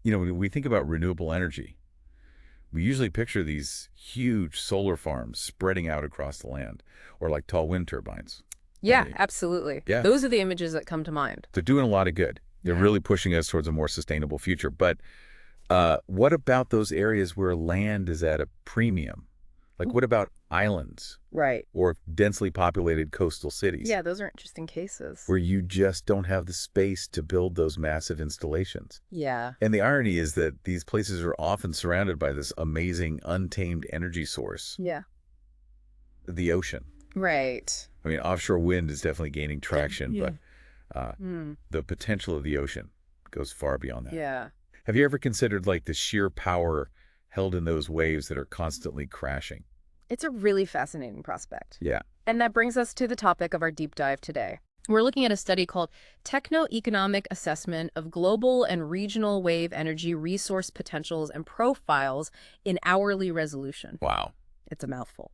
When we think about renewable energy, we usually picture these huge solar farms spreading out across the land, or like tall wind turbines. And Yeah, absolutely. yeah, Those are the images that come to mind. they're doing a lot of good. They're Yeah. really pushing us towards a more sustainable future. But what about those areas where land is at a premium? Like, what about islands Right. or densely populated coastal cities Yeah, those are interesting cases. where you just don't have the space to build those massive installations? Yeah. And the irony is that these places are often surrounded by this amazing, untamed energy source, Yeah. the ocean. Right. I mean, offshore wind is definitely gaining traction, Yeah. but uh, Hmm. the potential of the ocean goes far beyond that. Yeah. Have you ever considered like the sheer power held in those waves that are constantly crashing? It's a really fascinating prospect. Yeah. And that brings us to the topic of our deep dive today. We're looking at a study called Techno Economic Assessment of Global and Regional Wave Energy Resource Potentials and Profiles in Hourly Resolution. Wow. It's a mouthful.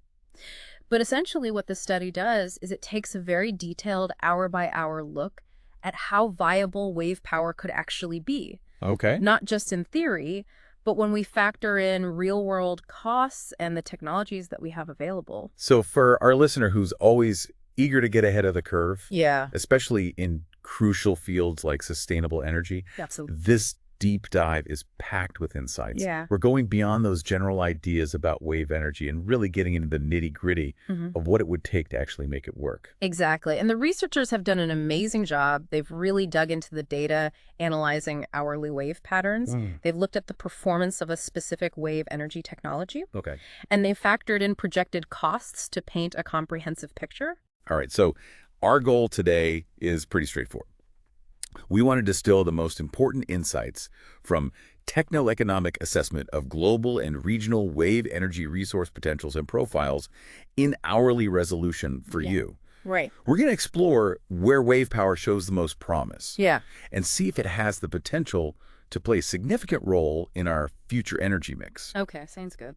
But essentially what this study does is it takes a very detailed hour-by-hour look at how viable wave power could actually be, Okay. not just in theory, but when we factor in real-world costs and the technologies that we have available. So for our listener who's always eager to get ahead of the curve, Yeah, especially in crucial fields like sustainable energy, absolutely. this deep dive is packed with insights. Yeah. We're going beyond those general ideas about wave energy and really getting into the nitty-gritty Mhm. of what it would take to actually make it work. Exactly. And the researchers have done an amazing job. They've really dug into the data, analyzing hourly wave patterns. Mm. They've looked at the performance of a specific wave energy technology, Okay. and they've factored in projected costs to paint a comprehensive picture. All right. So our goal today is pretty straightforward. We want to distill the most important insights from techno-economic assessment of global and regional wave energy resource potentials and profiles in hourly resolution for Yeah. you. Right. We're going to explore where wave power shows the most promise Yeah. and see if it has the potential to play a significant role in our future energy mix. Okay, sounds good.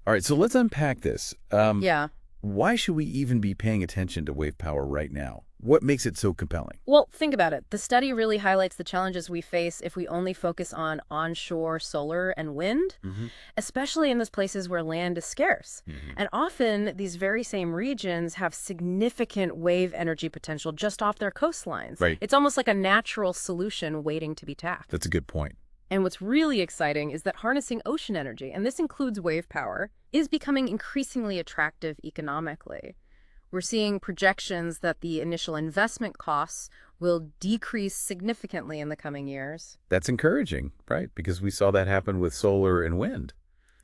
All right, so let's unpack this. Yeah. Why should we even be paying attention to wave power right now? What makes it so compelling? Well, think about it. The study really highlights the challenges we face if we only focus on onshore solar and wind, Mm-hmm. especially in those places where land is scarce. Mm-hmm. And often, these very same regions have significant wave energy potential just off their coastlines. Right. It's almost like a natural solution waiting to be tapped. That's a good point. And what's really exciting is that harnessing ocean energy, and this includes wave power, is becoming increasingly attractive economically. We're seeing projections that the initial investment costs will decrease significantly in the coming years. That's encouraging, right? Because we saw that happen with solar and wind.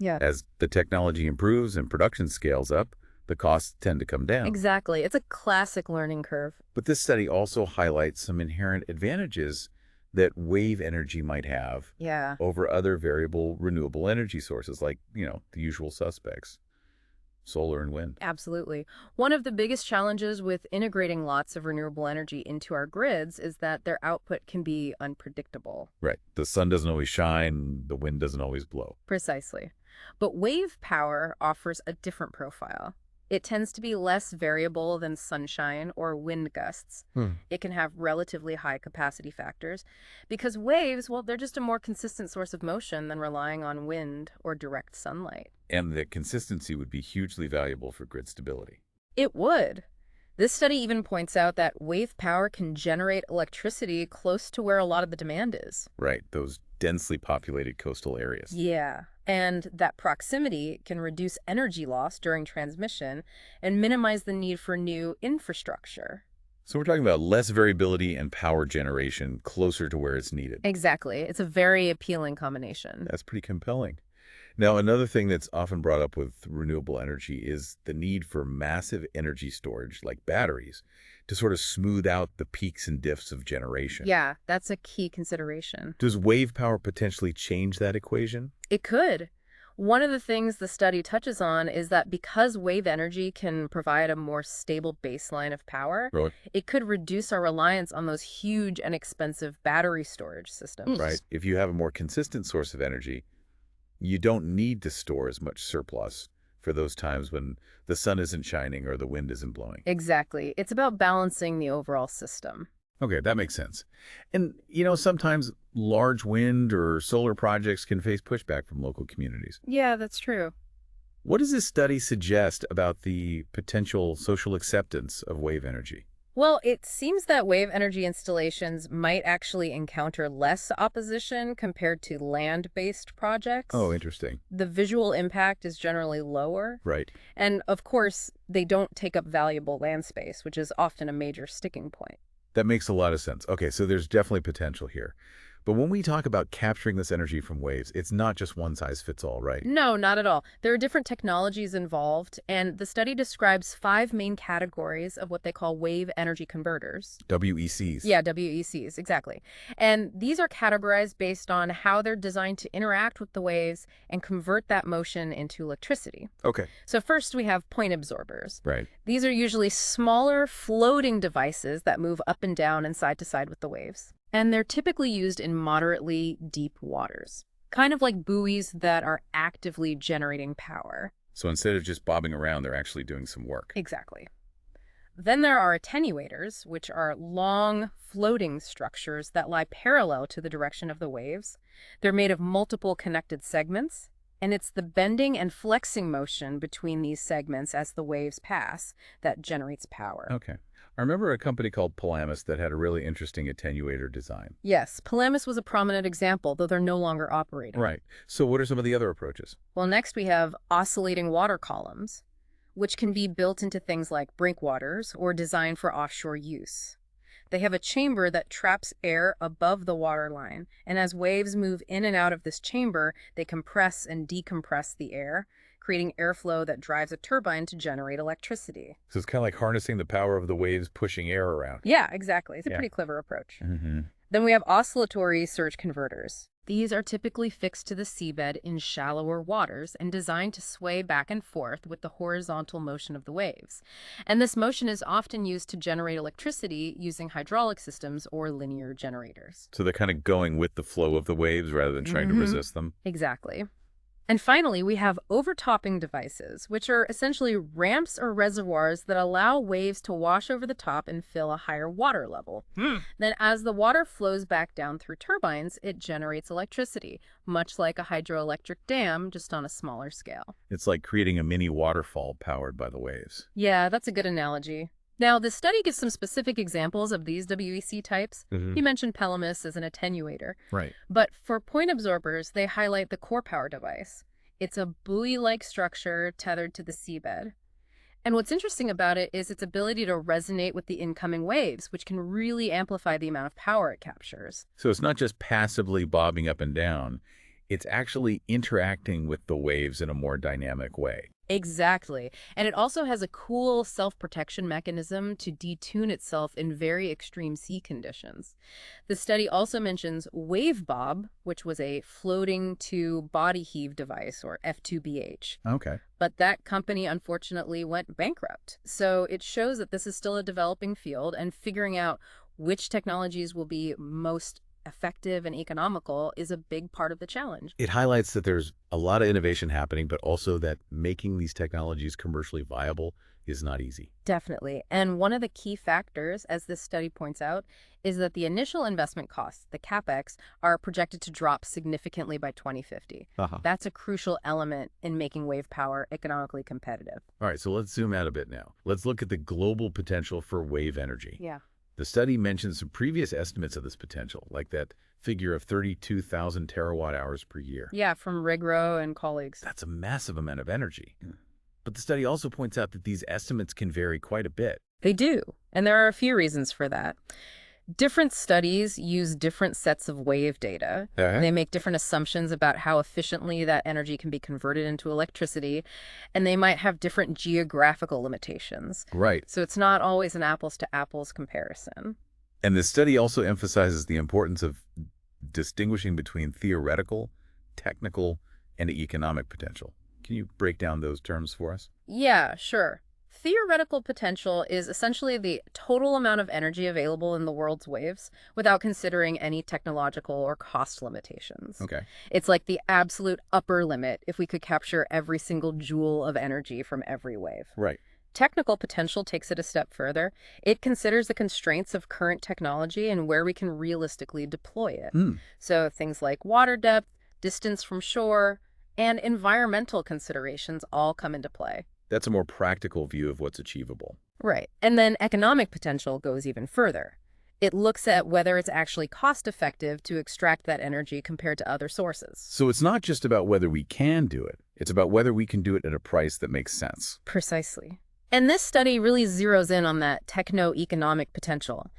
Yeah. As the technology improves and production scales up, the costs tend to come down. Exactly. It's a classic learning curve. But this study also highlights some inherent advantages that wave energy might have Yeah. over other variable renewable energy sources like, the usual suspects, solar and wind. Absolutely. One of the biggest challenges with integrating lots of renewable energy into our grids is that their output can be unpredictable. Right. The sun doesn't always shine, the wind doesn't always blow. Precisely. But wave power offers a different profile. It tends to be less variable than sunshine or wind gusts. It can have relatively high capacity factors because waves, well, they're just a more consistent source of motion than relying on wind or direct sunlight. And the consistency would be hugely valuable for grid stability. It would. This study even points out that wave power can generate electricity close to where a lot of the demand is. Right. Those densely populated coastal areas. Yeah, and that proximity can reduce energy loss during transmission and minimize the need for new infrastructure. So we're talking about less variability and power generation closer to where it's needed. Exactly. It's a very appealing combination. That's pretty compelling. Now, another thing that's often brought up with renewable energy is the need for massive energy storage, like batteries, to sort of smooth out the peaks and diffs of generation. Yeah, that's a key consideration. Does wave power potentially change that equation? It could. One of the things the study touches on is that because wave energy can provide a more stable baseline of power, Right. it could reduce our reliance on those huge and expensive battery storage systems. Right. If you have a more consistent source of energy, you don't need to store as much surplus for those times when the sun isn't shining or the wind isn't blowing. Exactly. It's about balancing the overall system. Okay, that makes sense. And, sometimes large wind or solar projects can face pushback from local communities. Yeah, that's true. What does this study suggest about the potential social acceptance of wave energy? Well, it seems that wave energy installations might actually encounter less opposition compared to land-based Oh, projects. interesting. The visual impact is generally lower. Right. And of course, they don't take up valuable land space, which is often a major sticking point. That makes a lot of sense. Okay, so there's definitely potential here. But when we talk about capturing this energy from waves, it's not just one size fits all, right? No, not at all. There are different technologies involved, and the study describes five main categories of what they call wave energy converters. WECs. Yeah, WECs, exactly. And these are categorized based on how they're designed to interact with the waves and convert that motion into electricity. Okay. So first we have point absorbers. Right. These are usually smaller floating devices that move up and down and side to side with the waves. And they're typically used in moderately deep waters, kind of like buoys that are actively generating power. So instead of just bobbing around, they're actually doing some work. Exactly. Then there are attenuators, which are long, floating structures that lie parallel to the direction of the waves. They're made of multiple connected segments, and it's the bending and flexing motion between these segments as the waves pass that generates power. Okay. I remember a company called Pelamis that had a really interesting attenuator design. Yes, Pelamis was a prominent example, though they're no longer operating. Right. So what are some of the other approaches? Well, next we have oscillating water columns, which can be built into things like breakwaters or designed for offshore use. They have a chamber that traps air above the waterline, and as waves move in and out of this chamber, they compress and decompress the air, creating airflow that drives a turbine to generate electricity. So it's kind of like harnessing the power of the waves pushing air around. Yeah, exactly. It's a Yeah. pretty clever approach. Mm-hmm. Then we have oscillatory surge converters. These are typically fixed to the seabed in shallower waters and designed to sway back and forth with the horizontal motion of the waves. And this motion is often used to generate electricity using hydraulic systems or linear generators. So they're kind of going with the flow of the waves rather than trying to resist them. Exactly. And finally, we have overtopping devices, which are essentially ramps or reservoirs that allow waves to wash over the top and fill a higher water level. Then as the water flows back down through turbines, it generates electricity, much like a hydroelectric dam, just on a smaller scale. It's like creating a mini waterfall powered by the waves. Yeah, that's a good analogy. Now, the study gives some specific examples of these WEC types. You mentioned Pelamis as an attenuator. Right. But for point absorbers, they highlight the core power device. It's a buoy-like structure tethered to the seabed. And what's interesting about it is its ability to resonate with the incoming waves, which can really amplify the amount of power it captures. So it's not just passively bobbing up and down. It's actually interacting with the waves in a more dynamic way. Exactly. And it also has a cool self-protection mechanism to detune itself in very extreme sea conditions. The study also mentions Wave Bob, which was a floating to body heave device, or F2BH. Okay. But that company unfortunately went bankrupt. So it shows that this is still a developing field, and figuring out which technologies will be most effective and economical is a big part of the challenge. It highlights that there's a lot of innovation happening, but also that making these technologies commercially viable is not easy. Definitely. And one of the key factors, as this study points out, is that the initial investment costs, the CapEx, are projected to drop significantly by 2050. That's a crucial element in making wave power economically competitive. All right, so let's zoom out a bit now. Let's look at the global potential for wave energy. Yeah. The study mentions some previous estimates of this potential, like that figure of 32,000 terawatt hours per year. Yeah, from Rigro and colleagues. That's a massive amount of energy. But the study also points out that these estimates can vary quite a bit. They do. And there are a few reasons for that. Different studies use different sets of wave data. They make different assumptions about how efficiently that energy can be converted into electricity, and they might have different geographical limitations. Right. So it's not always an apples-to-apples comparison. And the study also emphasizes the importance of distinguishing between theoretical, technical, and economic potential. Can you break down those terms for us? Yeah, sure. Theoretical potential is essentially the total amount of energy available in the world's waves without considering any technological or cost limitations. Okay. It's like the absolute upper limit if we could capture every single joule of energy from every wave. Right. Technical potential takes it a step further. It considers the constraints of current technology and where we can realistically deploy it. Hmm. So things like water depth, distance from shore, and environmental considerations all come into play. That's a more practical view of what's achievable. Right. And then economic potential goes even further. It looks at whether it's actually cost effective to extract that energy compared to other sources. So it's not just about whether we can do it. It's about whether we can do it at a price that makes sense. Precisely. And this study really zeroes in on that techno-economic potential.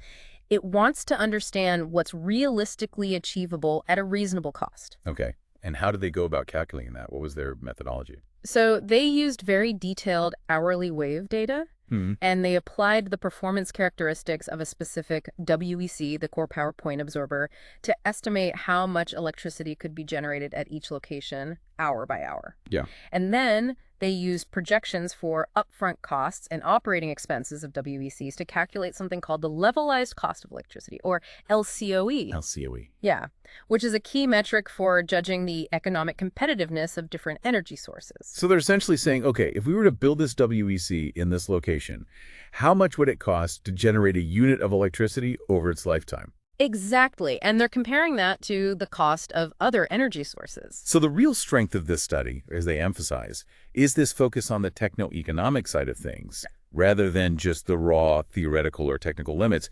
It wants to understand what's realistically achievable at a reasonable cost. Okay. And how did they go about calculating that? What was their methodology? So they used very detailed hourly wave data, Hmm. and they applied the performance characteristics of a specific WEC, the core power point absorber, to estimate how much electricity could be generated at each location hour by hour. Yeah. And then they used projections for upfront costs and operating expenses of WECs to calculate something called the levelized cost of electricity, or LCOE. LCOE. Yeah, which is a key metric for judging the economic competitiveness of different energy sources. So they're essentially saying, okay, if we were to build this WEC in this location, how much would it cost to generate a unit of electricity over its lifetime? Exactly. And they're comparing that to the cost of other energy sources. So the real strength of this study, as they emphasize, is this focus on the techno-economic side of things, rather than just the raw theoretical or technical limits.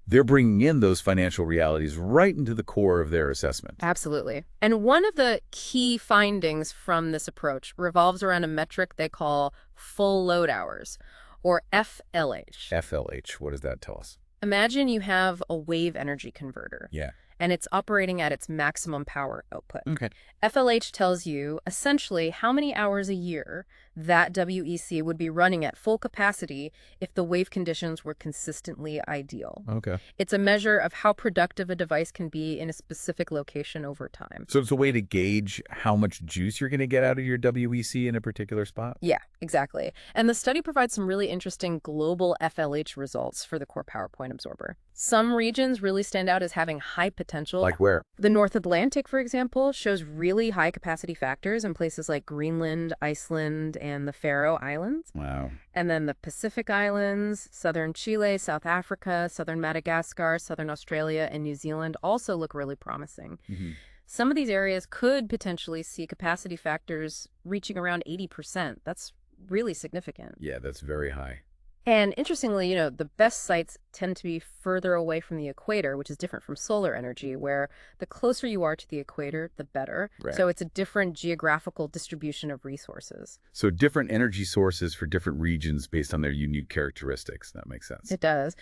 They're bringing in those financial realities right into the core of their assessment. Absolutely. And one of the key findings from this approach revolves around a metric they call full load hours, or FLH. FLH, what does that tell us? Imagine you have a wave energy converter. Yeah. And it's operating at its maximum power output. Okay. FLH tells you essentially how many hours a year that WEC would be running at full capacity if the wave conditions were consistently ideal. Okay. It's a measure of how productive a device can be in a specific location over time. So it's a way to gauge how much juice you're going to get out of your WEC in a particular spot? Yeah, exactly. And the study provides some really interesting global FLH results for the core power point absorber. Some regions really stand out as having high potential. Like where? The North Atlantic, for example, shows really high capacity factors in places like Greenland, Iceland, and the Faroe Islands. Wow. And then the Pacific Islands, southern Chile, South Africa, southern Madagascar, southern Australia, and New Zealand also look really promising. Mm-hmm. Some of these areas could potentially see capacity factors reaching around 80%. That's really significant. Yeah, that's very high. And interestingly, the best sites tend to be further away from the equator, which is different from solar energy, where the closer you are to the equator, the better. Right. So it's a different geographical distribution of resources. So different energy sources for different regions based on their unique characteristics. That makes sense. It does.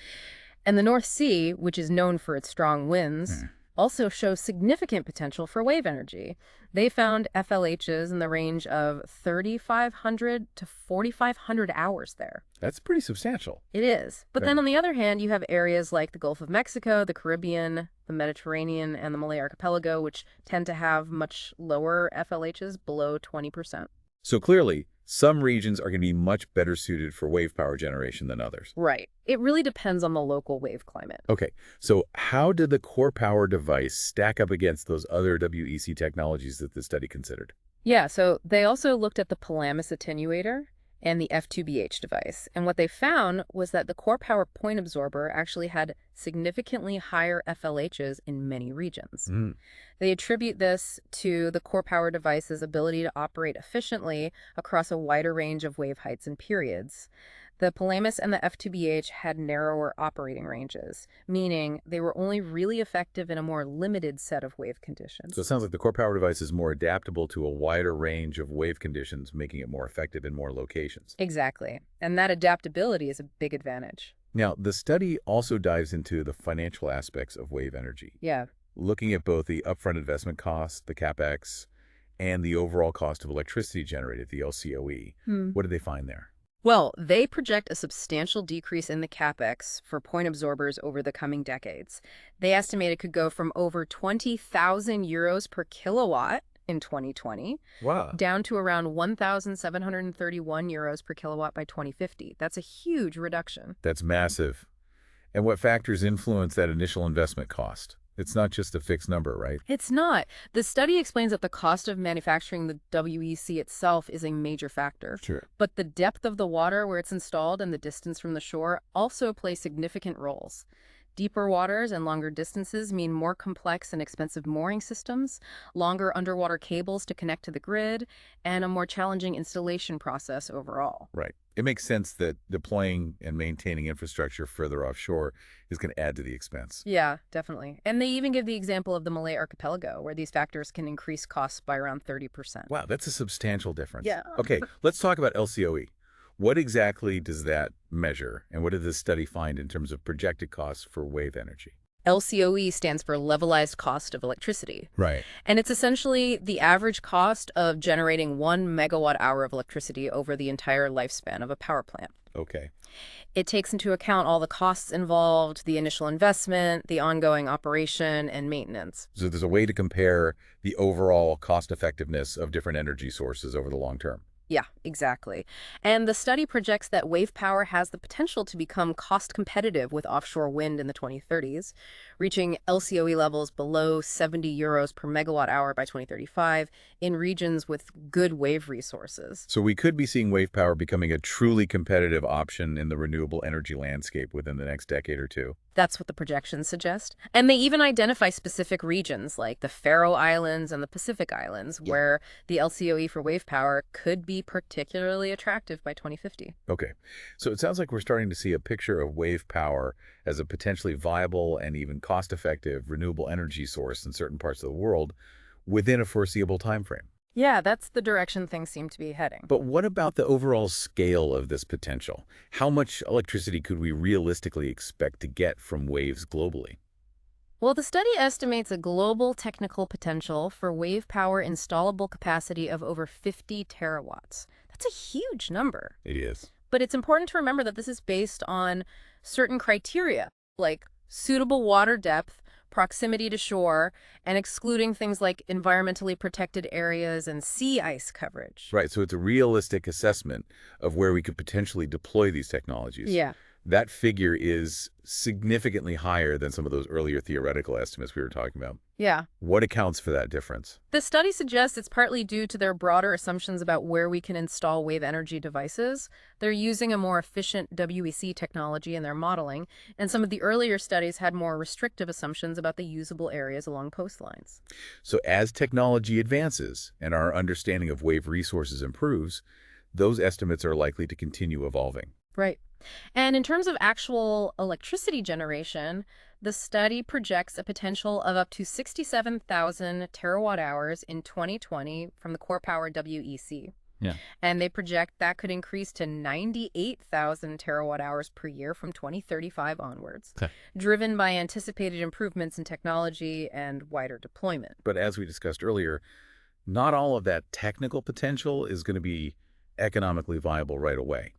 And the North Sea, which is known for its strong winds, also shows significant potential for wave energy. They found FLHs in the range of 3,500 to 4,500 hours there. That's pretty substantial. It is. But Okay. then on the other hand, you have areas like the Gulf of Mexico, the Caribbean, the Mediterranean, and the Malay Archipelago, which tend to have much lower FLHs, below 20%. So clearly, some regions are going to be much better suited for wave power generation than others. Right. It really depends on the local wave climate. Okay, so how did the core power device stack up against those other WEC technologies that the study considered? Yeah, so they also looked at the Palamis attenuator and the F2BH device. And what they found was that the core power point absorber actually had significantly higher FLHs in many regions. Mm. They attribute this to the core power device's ability to operate efficiently across a wider range of wave heights and periods. The Palamis and the F2BH had narrower operating ranges, meaning they were only really effective in a more limited set of wave conditions. So it sounds like the core power device is more adaptable to a wider range of wave conditions, making it more effective in more locations. Exactly. And that adaptability is a big advantage. Now, the study also dives into the financial aspects of wave energy, Yeah. looking at both the upfront investment cost, the CapEx, and the overall cost of electricity generated, the LCOE. What did they find there? Well, they project a substantial decrease in the capex for point absorbers over the coming decades. They estimate it could go from over 20,000 euros per kilowatt in 2020 Wow. down to around 1,731 euros per kilowatt by 2050. That's a huge reduction. That's massive. And what factors influence that initial investment cost? It's not just a fixed number, right? It's not. The study explains that the cost of manufacturing the WEC itself is a major factor, Sure. but the depth of the water where it's installed and the distance from the shore also play significant roles. Deeper waters and longer distances mean more complex and expensive mooring systems, longer underwater cables to connect to the grid, and a more challenging installation process overall. Right. It makes sense that deploying and maintaining infrastructure further offshore is going to add to the expense. Yeah, definitely. And they even give the example of the Malay archipelago, where these factors can increase costs by around 30%. Wow, that's a substantial difference. Yeah. Okay, let's talk about LCOE. What exactly does that measure, and what did this study find in terms of projected costs for wave energy? LCOE stands for levelized cost of electricity. Right. And it's essentially the average cost of generating 1 megawatt hour of electricity over the entire lifespan of a power plant. Okay. It takes into account all the costs involved, the initial investment, the ongoing operation, and maintenance. So there's a way to compare the overall cost effectiveness of different energy sources over the long term. Yeah, exactly. And the study projects that wave power has the potential to become cost competitive with offshore wind in the 2030s, reaching LCOE levels below 70 euros per megawatt hour by 2035 in regions with good wave resources. So we could be seeing wave power becoming a truly competitive option in the renewable energy landscape within the next decade or two. That's what the projections suggest. And they even identify specific regions like the Faroe Islands and the Pacific Islands, where the LCOE for wave power could be particularly attractive by 2050. Okay, so it sounds like we're starting to see a picture of wave power as a potentially viable and even cost-effective renewable energy source in certain parts of the world within a foreseeable time frame. Yeah, that's the direction things seem to be heading. But what about the overall scale of this potential? How much electricity could we realistically expect to get from waves globally? Well, the study estimates a global technical potential for wave power installable capacity of over 50 terawatts. That's a huge number. It is. But it's important to remember that this is based on certain criteria, like suitable water depth, proximity to shore, and excluding things like environmentally protected areas and sea ice coverage. Right, so it's a realistic assessment of where we could potentially deploy these technologies. Yeah. That figure is significantly higher than some of those earlier theoretical estimates we were talking about. Yeah. What accounts for that difference? The study suggests it's partly due to their broader assumptions about where we can install wave energy devices. They're using a more efficient WEC technology in their modeling, and some of the earlier studies had more restrictive assumptions about the usable areas along coastlines. So as technology advances and our understanding of wave resources improves, those estimates are likely to continue evolving. Right. And in terms of actual electricity generation, the study projects a potential of up to 67,000 terawatt hours in 2020 from the Core Power WEC. Yeah. And they project that could increase to 98,000 terawatt hours per year from 2035 onwards, Okay. driven by anticipated improvements in technology and wider deployment. But as we discussed earlier, not all of that technical potential is going to be economically viable right away.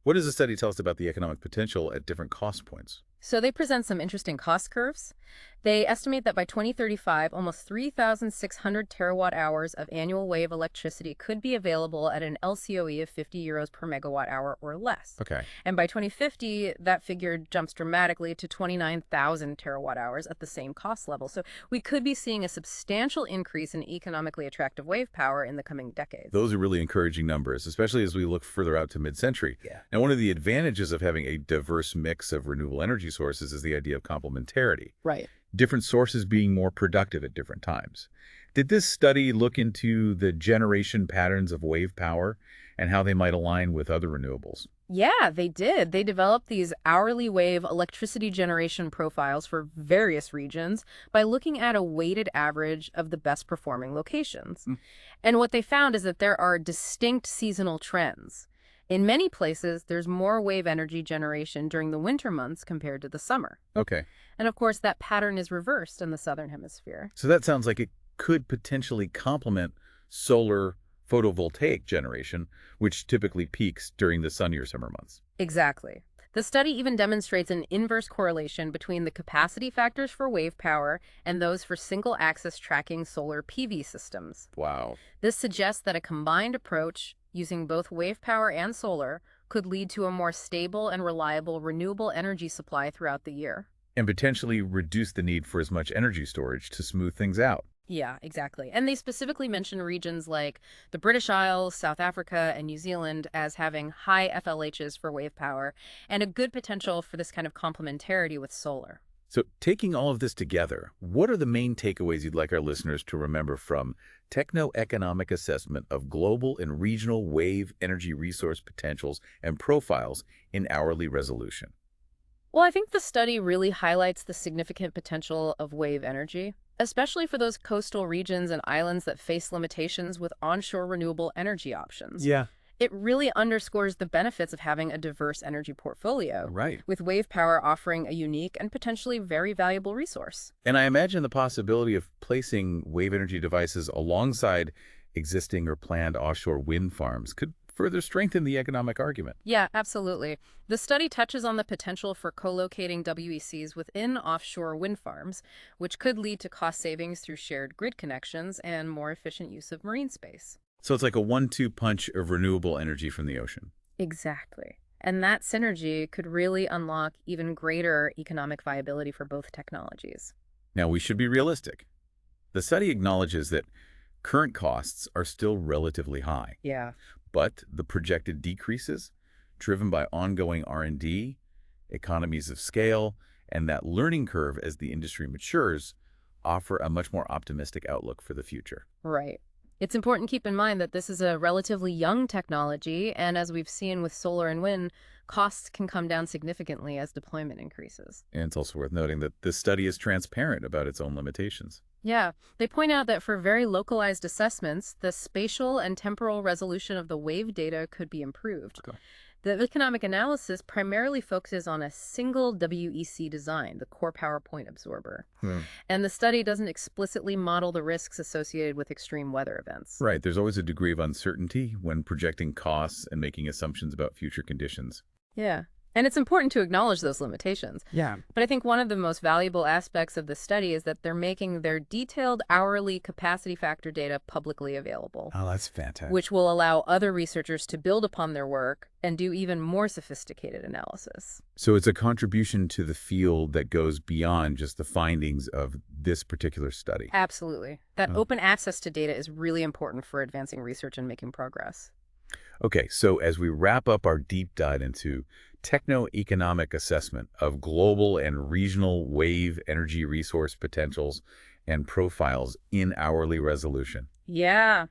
What does the study tell us about the economic potential at different cost points? So they present some interesting cost curves. They estimate that by 2035, almost 3,600 terawatt hours of annual wave electricity could be available at an LCOE of 50 euros per megawatt hour or less. Okay. And by 2050, that figure jumps dramatically to 29,000 terawatt hours at the same cost level. So we could be seeing a substantial increase in economically attractive wave power in the coming decades. Those are really encouraging numbers, especially as we look further out to mid-century. Yeah. Now, one of the advantages of having a diverse mix of renewable energy sources is the idea of complementarity. Right. Different sources being more productive at different times. Did this study look into the generation patterns of wave power and how they might align with other renewables? Yeah, they did. They developed these hourly wave electricity generation profiles for various regions by looking at a weighted average of the best performing locations. And what they found is that there are distinct seasonal trends. In many places, there's more wave energy generation during the winter months compared to the summer. Okay. And of course, that pattern is reversed in the southern hemisphere. So that sounds like it could potentially complement solar photovoltaic generation, which typically peaks during the sunnier summer months. Exactly. The study even demonstrates an inverse correlation between the capacity factors for wave power and those for single-axis tracking solar PV systems. Wow. This suggests that a combined approach using both wave power and solar could lead to a more stable and reliable renewable energy supply throughout the year. and potentially reduce the need for as much energy storage to smooth things out. Yeah, exactly. And they specifically mention regions like the British Isles, South Africa, and New Zealand as having high FLHs for wave power and a good potential for this kind of complementarity with solar. So taking all of this together, what are the main takeaways you'd like our listeners to remember from techno-economic assessment of global and regional wave energy resource potentials and profiles in hourly resolution? Well, I think the study really highlights the significant potential of wave energy, especially for those coastal regions and islands that face limitations with onshore renewable energy options. Yeah. It really underscores the benefits of having a diverse energy portfolio, Right. with wave power offering a unique and potentially very valuable resource. And I imagine the possibility of placing wave energy devices alongside existing or planned offshore wind farms could further strengthen the economic argument. Yeah, absolutely. The study touches on the potential for co-locating WECs within offshore wind farms, which could lead to cost savings through shared grid connections and more efficient use of marine space. So it's like a one-two punch of renewable energy from the ocean. Exactly. And that synergy could really unlock even greater economic viability for both technologies. Now, we should be realistic. The study acknowledges that current costs are still relatively high, Yeah. but the projected decreases, driven by ongoing R&D, economies of scale, and that learning curve as the industry matures, offer a much more optimistic outlook for the future. Right. It's important to keep in mind that this is a relatively young technology, and as we've seen with solar and wind, costs can come down significantly as deployment increases. And it's also worth noting that this study is transparent about its own limitations. Yeah, they point out that for very localized assessments, the spatial and temporal resolution of the wave data could be improved. Okay. The economic analysis primarily focuses on a single WEC design, the core power point absorber. And the study doesn't explicitly model the risks associated with extreme weather events. Right, there's always a degree of uncertainty when projecting costs and making assumptions about future conditions. Yeah. And it's important to acknowledge those limitations. Yeah. But I think one of the most valuable aspects of the study is that they're making their detailed hourly capacity factor data publicly available, Oh, that's fantastic. which will allow other researchers to build upon their work and do even more sophisticated analysis. So it's a contribution to the field that goes beyond just the findings of this particular study. Absolutely. That Oh. open access to data is really important for advancing research and making progress. Okay, so as we wrap up our deep dive into techno-economic assessment of global and regional wave energy resource potentials and profiles in hourly resolution, Yeah.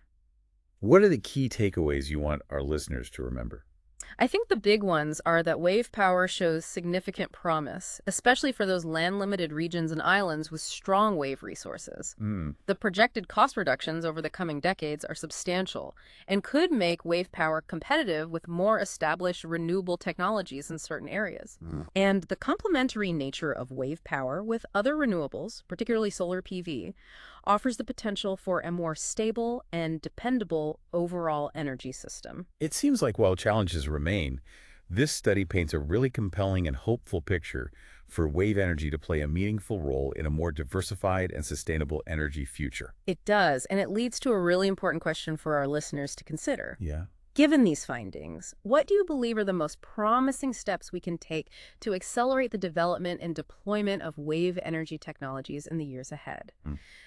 what are the key takeaways you want our listeners to remember? I think the big ones are that wave power shows significant promise, especially for those land-limited regions and islands with strong wave resources. The projected cost reductions over the coming decades are substantial and could make wave power competitive with more established renewable technologies in certain areas. And the complementary nature of wave power with other renewables, particularly solar PV, offers the potential for a more stable and dependable overall energy system. It seems like while challenges remain, this study paints a really compelling and hopeful picture for wave energy to play a meaningful role in a more diversified and sustainable energy future. It does, and it leads to a really important question for our listeners to consider. Yeah. Given these findings, what do you believe are the most promising steps we can take to accelerate the development and deployment of wave energy technologies in the years ahead?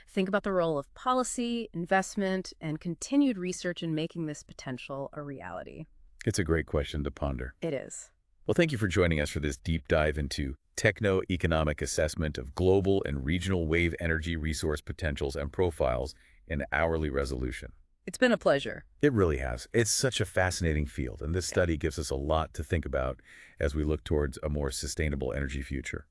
Think about the role of policy, investment, and continued research in making this potential a reality. It's a great question to ponder. It is. Well, thank you for joining us for this deep dive into techno-economic assessment of global and regional wave energy resource potentials and profiles in hourly resolution. It's been a pleasure. It really has. It's such a fascinating field, and this study gives us a lot to think about as we look towards a more sustainable energy future.